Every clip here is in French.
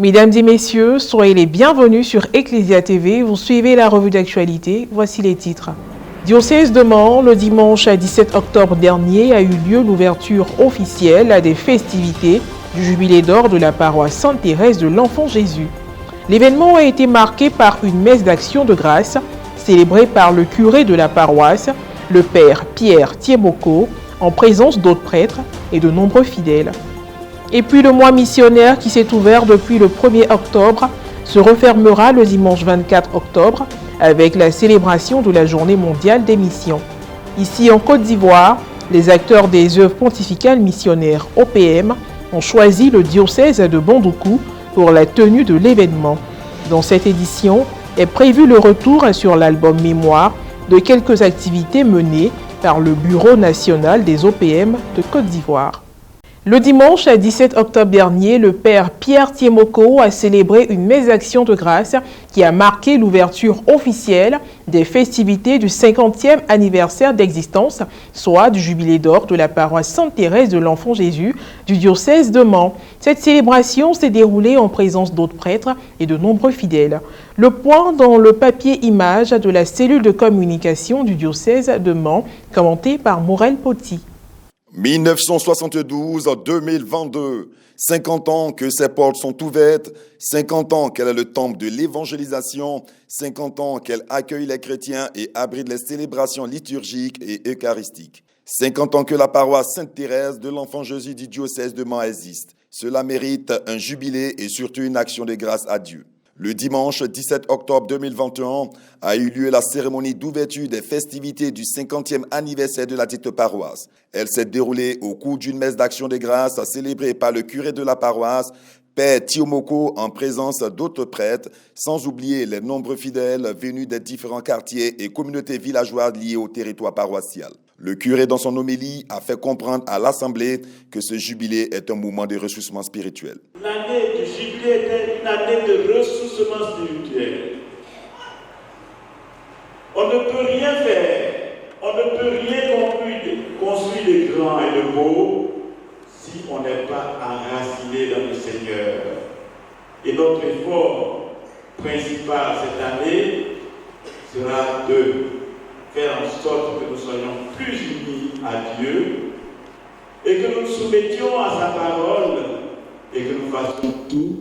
Mesdames et messieurs, soyez les bienvenus sur Ecclesia TV. Vous suivez la revue d'actualité. Voici les titres. Diocèse de Mans, le dimanche 17 octobre dernier a eu lieu l'ouverture officielle des festivités du Jubilé d'or de la paroisse Sainte-Thérèse de l'Enfant Jésus. L'événement a été marqué par une messe d'action de grâce célébrée par le curé de la paroisse, le père Pierre Thiemoko, en présence d'autres prêtres et de nombreux fidèles. Et puis le mois missionnaire qui s'est ouvert depuis le 1er octobre se refermera le dimanche 24 octobre avec la célébration de la Journée mondiale des missions. Ici en Côte d'Ivoire, les acteurs des œuvres pontificales missionnaires OPM ont choisi le diocèse de Bandoukou pour la tenue de l'événement. Dans cette édition est prévu le retour sur l'album Mémoire de quelques activités menées par le Bureau national des OPM de Côte d'Ivoire. Le dimanche 17 octobre dernier, le père Pierre Thiemoko a célébré une messe d'action de grâce qui a marqué l'ouverture officielle des festivités du 50e anniversaire d'existence, soit du Jubilé d'or de la paroisse Sainte-Thérèse de l'Enfant Jésus du diocèse de Mans. Cette célébration s'est déroulée en présence d'autres prêtres et de nombreux fidèles. Le point dans le papier image de la cellule de communication du diocèse de Mans, commenté par Morel Poti. 1972-2022, 50 ans que ses portes sont ouvertes, 50 ans qu'elle est le temple de l'évangélisation, 50 ans qu'elle accueille les chrétiens et abrite les célébrations liturgiques et eucharistiques. 50 ans que la paroisse Sainte-Thérèse de l'Enfant Jésus du diocèse de Mans existe. Cela mérite un jubilé et surtout une action de grâce à Dieu. Le dimanche 17 octobre 2021 a eu lieu la cérémonie d'ouverture des festivités du 50e anniversaire de la dite paroisse. Elle s'est déroulée au cours d'une messe d'action de grâce célébrée par le curé de la paroisse, Père Thiemoko, en présence d'autres prêtres, sans oublier les nombreux fidèles venus des différents quartiers et communautés villageoises liées au territoire paroissial. Le curé, dans son homélie, a fait comprendre à l'Assemblée que ce jubilé est un moment de ressourcement spirituel. L'année du jubilé était une année de ressourcement spirituel. On ne peut rien faire, on ne peut rien construire de grand et de beau si on n'est pas enraciné dans le Seigneur. Et notre effort principal cette année sera de faire en sorte que nous soyons plus unis à Dieu et que nous nous soumettions à sa parole et que nous fassions tout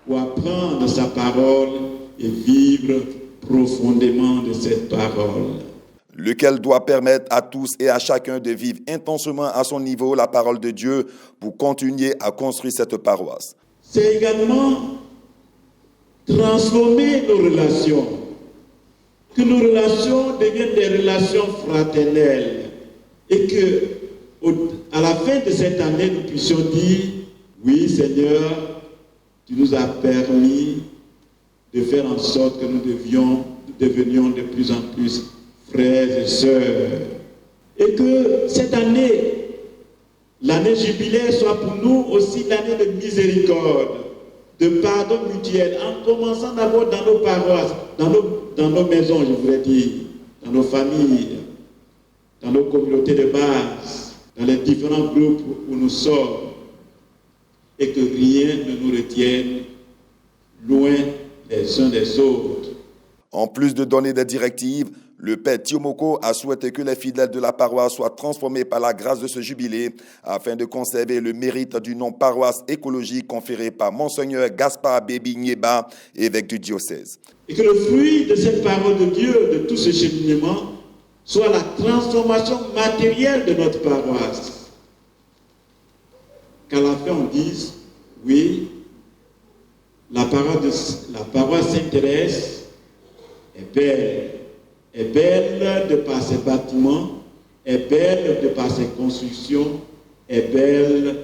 pour apprendre sa parole et vivre profondément de cette parole. Lequel doit permettre à tous et à chacun de vivre intensément à son niveau la parole de Dieu pour continuer à construire cette paroisse. C'est également transformer nos relations. Que nos relations deviennent des relations fraternelles et que, à la fin de cette année, nous puissions dire, oui Seigneur, tu nous as permis de faire en sorte que nous devenions de plus en plus frères et sœurs. Et que cette année, l'année jubilaire soit pour nous aussi l'année de miséricorde, de pardon mutuel, en commençant d'abord dans nos paroisses, dans nos maisons, je voudrais dire, dans nos familles, dans nos communautés de base, dans les différents groupes où nous sommes, et que rien ne nous retienne loin les uns des autres. En plus de donner des directives, le père Thiemoko a souhaité que les fidèles de la paroisse soient transformés par la grâce de ce jubilé afin de conserver le mérite du nom paroisse écologique conféré par Monseigneur Gaspard Bébi Nieba, évêque du diocèse. Et que le fruit de cette parole de Dieu, de tout ce cheminement, soit la transformation matérielle de notre paroisse. Qu'à la fin on dise, oui, la paroisse Sainte-Thérèse est belle de par ses bâtiments, est belle de par ses constructions, est belle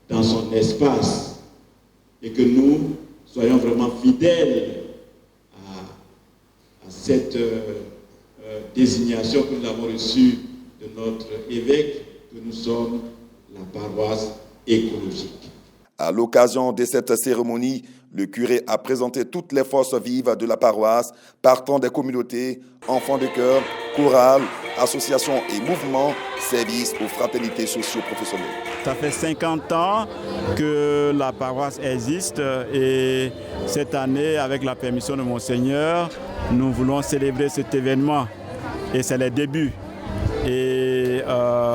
dans son espace. Et que nous soyons vraiment fidèles à cette désignation que nous avons reçue de notre évêque, que nous sommes la paroisse écologique. À l'occasion de cette cérémonie, le curé a présenté toutes les forces vives de la paroisse, partant des communautés, enfants de chœur, chorales, associations et mouvements, services aux fraternités socio-professionnelles. Ça fait 50 ans que la paroisse existe et cette année, avec la permission de Monseigneur, nous voulons célébrer cet événement et c'est le début. Et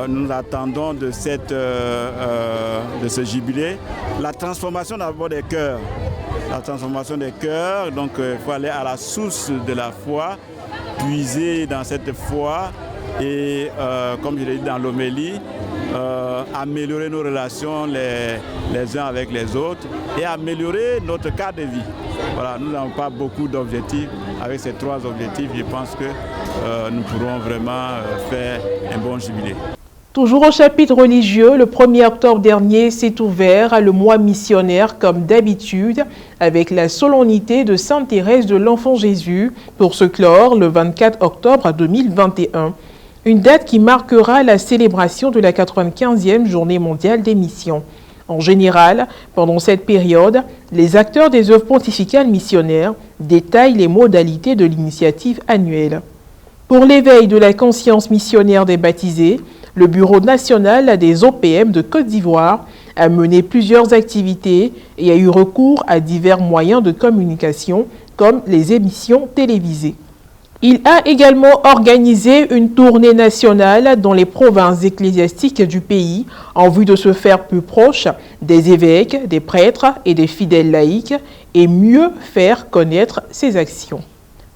nous attendons de ce jubilé la transformation d'abord des cœurs. La transformation des cœurs, donc il faut aller à la source de la foi, puiser dans cette foi et, comme je l'ai dit dans l'homélie, améliorer nos relations les uns avec les autres et améliorer notre cadre de vie. Voilà, nous n'avons pas beaucoup d'objectifs. Avec ces 3 objectifs, je pense que nous pourrons vraiment faire un bon jubilé. Toujours au chapitre religieux, le 1er octobre dernier s'est ouvert le mois missionnaire comme d'habitude avec la solennité de Sainte Thérèse de l'Enfant Jésus pour se clore le 24 octobre 2021. Une date qui marquera la célébration de la 95e journée mondiale des missions. En général, pendant cette période, les acteurs des œuvres pontificales missionnaires détaillent les modalités de l'initiative annuelle. Pour l'éveil de la conscience missionnaire des baptisés, le Bureau national des OPM de Côte d'Ivoire a mené plusieurs activités et a eu recours à divers moyens de communication comme les émissions télévisées. Il a également organisé une tournée nationale dans les provinces ecclésiastiques du pays en vue de se faire plus proche des évêques, des prêtres et des fidèles laïcs et mieux faire connaître ses actions.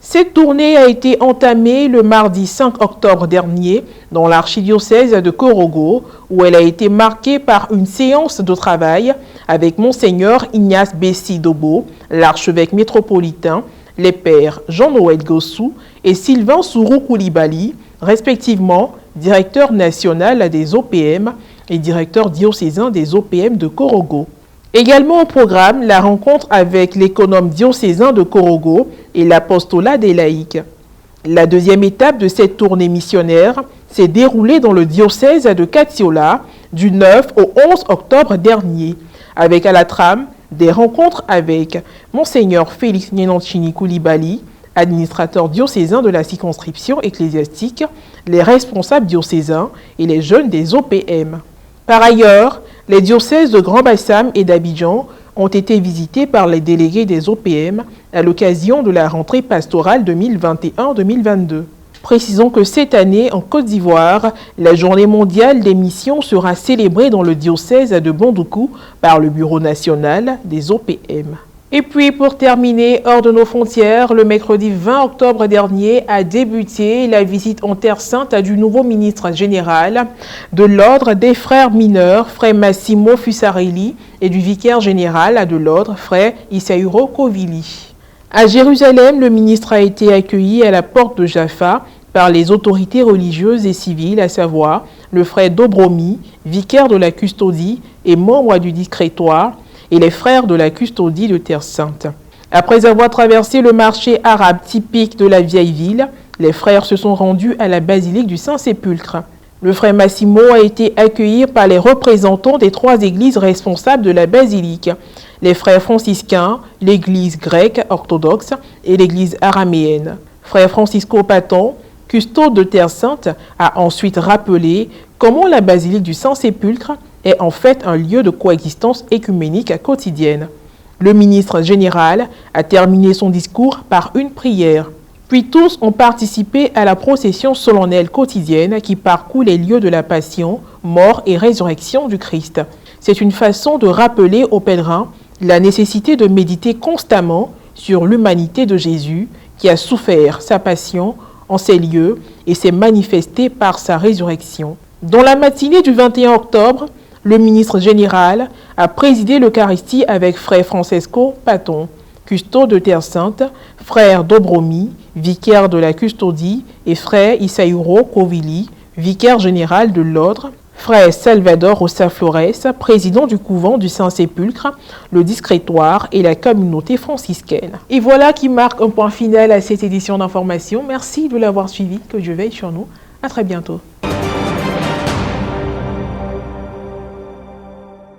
Cette tournée a été entamée le mardi 5 octobre dernier dans l'archidiocèse de Korogo, où elle a été marquée par une séance de travail avec Monseigneur Ignace Bessi Dobo, l'archevêque métropolitain, les pères Jean-Noël Gossou et Sylvain Sourou Koulibaly, respectivement directeur national des OPM et directeur diocésain des OPM de Korogo. Également au programme, la rencontre avec l'économe diocésain de Korogo et l'apostolat des laïcs. La deuxième étape de cette tournée missionnaire s'est déroulée dans le diocèse de Katiola du 9 au 11 octobre dernier, avec à la trame des rencontres avec Monseigneur Félix Nyenanchini Koulibaly, administrateur diocésain de la circonscription ecclésiastique, les responsables diocésains et les jeunes des OPM. Par ailleurs, les diocèses de Grand Bassam et d'Abidjan ont été visités par les délégués des OPM à l'occasion de la rentrée pastorale 2021-2022. Précisons que cette année, en Côte d'Ivoire, la journée mondiale des missions sera célébrée dans le diocèse de Bondoukou par le Bureau national des OPM. Et puis, pour terminer, hors de nos frontières, le mercredi 20 octobre dernier a débuté la visite en Terre Sainte du nouveau ministre général de l'Ordre des frères mineurs, frère Massimo Fusarelli, et du vicaire général de l'Ordre, frère Isauro Kovili. À Jérusalem, le ministre a été accueilli à la porte de Jaffa par les autorités religieuses et civiles, à savoir le frère Dobromi, vicaire de la custodie et membre du discrétoire, et les frères de la custodie de Terre Sainte. Après avoir traversé le marché arabe typique de la vieille ville, les frères se sont rendus à la basilique du Saint-Sépulcre. Le frère Massimo a été accueilli par les représentants des 3 églises responsables de la basilique, les frères franciscains, l'église grecque orthodoxe et l'église araméenne. Frère Francisco Paton, custode de Terre Sainte, a ensuite rappelé comment la basilique du Saint-Sépulcre est en fait un lieu de coexistence écuménique quotidienne. Le ministre général a terminé son discours par une prière. Puis tous ont participé à la procession solennelle quotidienne qui parcourt les lieux de la passion, mort et résurrection du Christ. C'est une façon de rappeler aux pèlerins la nécessité de méditer constamment sur l'humanité de Jésus qui a souffert sa passion en ces lieux et s'est manifesté par sa résurrection. Dans la matinée du 21 octobre, le ministre général a présidé l'Eucharistie avec frère Francesco Paton, custode de Terre Sainte, frère Dobromi, vicaire de la custodie, et frère Isauro Kovili, vicaire général de l'ordre, frère Salvador Rosa Flores, président du couvent du Saint-Sépulcre, le discrétoire et la communauté franciscaine. Et voilà qui marque un point final à cette édition d'information. Merci de l'avoir suivi, que Dieu veille sur nous. À très bientôt.